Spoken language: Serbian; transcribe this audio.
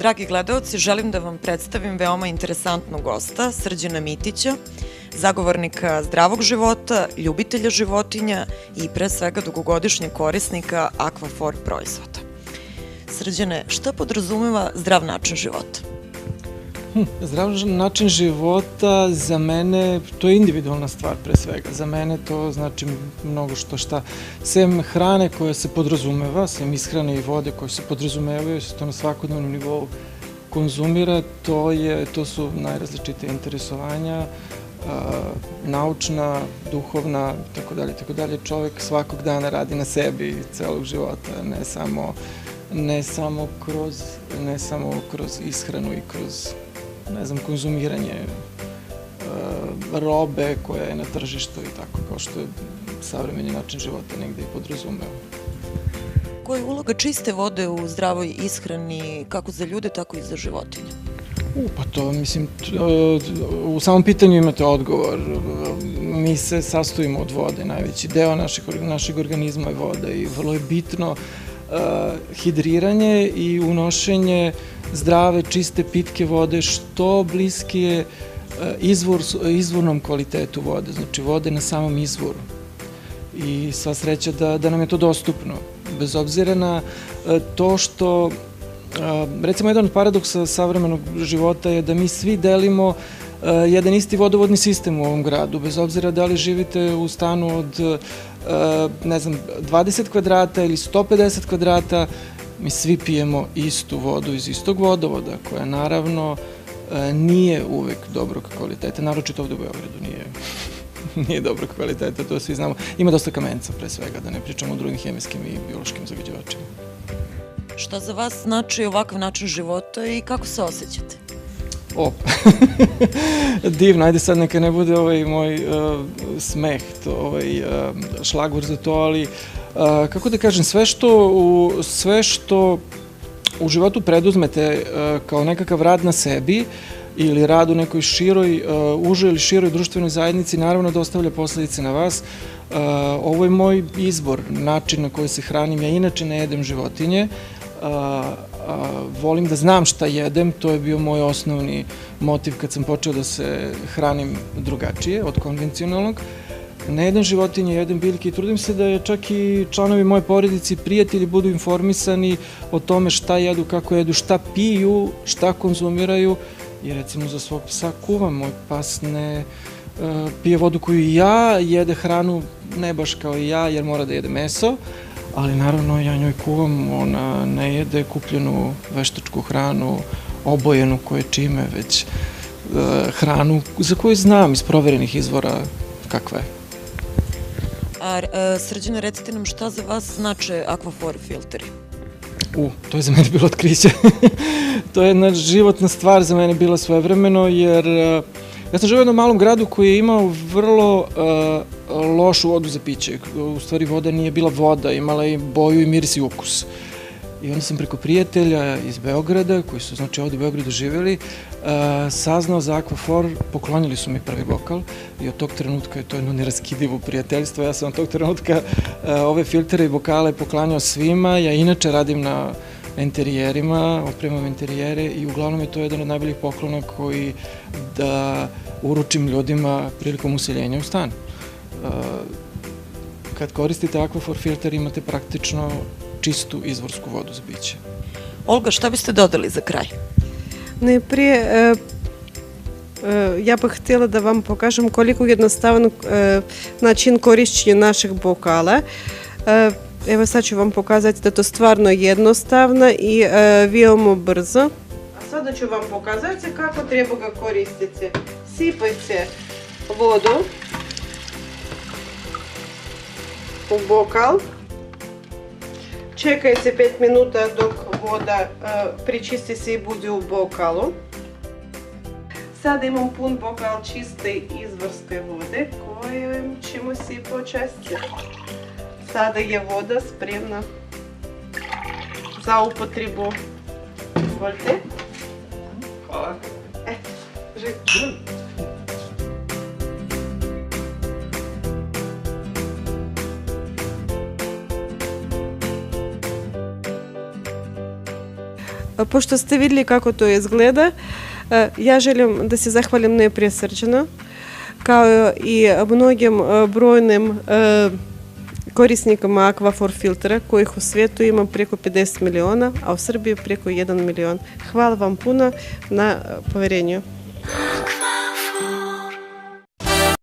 Dragi gledaoci, želim da vam predstavim veoma interesantnog gosta, Srđana Mitića, zagovornika zdravog života, ljubitelja životinja i pre svega dugogodišnjeg korisnika Aquaphor proizvoda. Srđane, šta podrazumeva zdrav način života? Zdrav način života za mene, to je individualna stvar pre svega. Za mene to znači mnogo šta. Sem hrane koja se podrazumeva, sem ishrane i vode koje se podrazumevaju, se to na svakodnevnom nivou konzumira, to su najrazličitije interesovanja, naučna, duhovna, tako dalje. Čovek svakog dana radi na sebi celog života, ne samo kroz ishranu i kroz konzumiranje robe koja je na tržištu i tako, kao što je savremeni način života negde i podrazumeo. Koja je uloga čiste vode u zdravoj ishrani kako za ljude, tako i za životinje? Pa to, mislim, u samom pitanju imate odgovor. Mi se sastojimo od vode, najveći deo našeg organizma je voda i vrlo je bitno hidriranje i unošenje zdrave, čiste, pitke vode što bliskije izvornom kvalitetu vode, znači vode na samom izvoru. I sva sreća da nam je to dostupno, bez obzira na to što, recimo, jedan od paradoksa savremenog života je da mi svi delimo jedan isti vodovodni sistem u ovom gradu, bez obzira da li živite u stanu od 20 kvadrata ili 150 kvadrata, mi svi pijemo istu vodu iz istog vodovoda, koja naravno nije uvek dobrog kvaliteta, naročito ovde u Beogradu nije dobrog kvaliteta, to svi znamo. Ima dosta kamenca pre svega, da ne pričamo o drugim hemijskim i biološkim zagađivačima. Šta za vas znači ovakav način života i kako se osjećate? Divno, ajde sad neka ne bude moj smeh, šlagvor za to, ali kako da kažem, sve što u životu preduzmete kao nekakav rad na sebi ili rad u nekoj užoj ili široj društvenoj zajednici, naravno da ostavlja posledice na vas. Ovo je moj izbor, način na koji se hranim. Ja inače ne jedem životinje, volim da znam šta jedem, to je bio moj osnovni motiv kad sam počeo da se hranim drugačije od konvencionalnog. Ne jedem životinje, jedem biljke i trudim se da je čak i članovi moje porodice i prijatelji budu informisani o tome šta jedu, kako jedu, šta piju, šta konzumiraju. I recimo za svog psa kuvam, moj pas ne pije vodu koju i ja, jede hranu ne baš kao i ja jer mora da jede meso, ali naravno ja njoj kuvam, ona ne jede kupljenu veštačku hranu, obojenu koje čime, već hranu za koju znam iz proverenih izvora kakva je. Srđane, recite nam šta za vas znače Aquaphor filteri? To je za mene bilo otkriće. To je jedna životna stvar za mene bila svojevremeno, jer ja sam živio u jednom malom gradu koji je imao vrlo lošu vodu za piće. U stvari voda nije bila voda, imala je boju i miris i ukus. I onda sam preko prijatelja iz Beograda, koji su znači ovde u Beogradu živeli, saznao za Aquaphor, poklonili su mi prvi bokal i od tog trenutka je to jedno neraskidivo prijateljstvo. Ja sam od tog trenutka ove filtere i bokale poklanjao svima. Ja inače radim na enterijerima, opremam enterijere i uglavnom je to jedan od najboljih poklona koji da uručim ljudima prilikom useljenja u stan. Kad koristite Aquaphor filter imate praktično čistu izvorsku vodu za piće. Olga, šta biste dodali za kraj? Najprije, ja bih htjela da vam pokažem koliko jednostavan način korišćenja naših bokala. Evo sad ću vam pokazati da to stvarno jednostavno i veoma brzo. A sada ću vam pokazati kako treba ga koristiti. Sipajte vodu u bokal. Čekajte 5 minuta dok voda pričisti se i bude u bokalu. Sada imam pun bokal čiste izvorske vode koju ćemo si počistiti. Sada je voda spremna za upotrebu. Izvolite. Hvala. Pošto ste vidjeli kako to izgleda, ja želim da se zahvalim najprije Srđanu, kao i mnogim brojnim korisnikama Aquaphor filtera, kojih u svijetu ima preko 50 miliona, a u Srbiji preko 1 milion. Hvala vam puno na poverenju.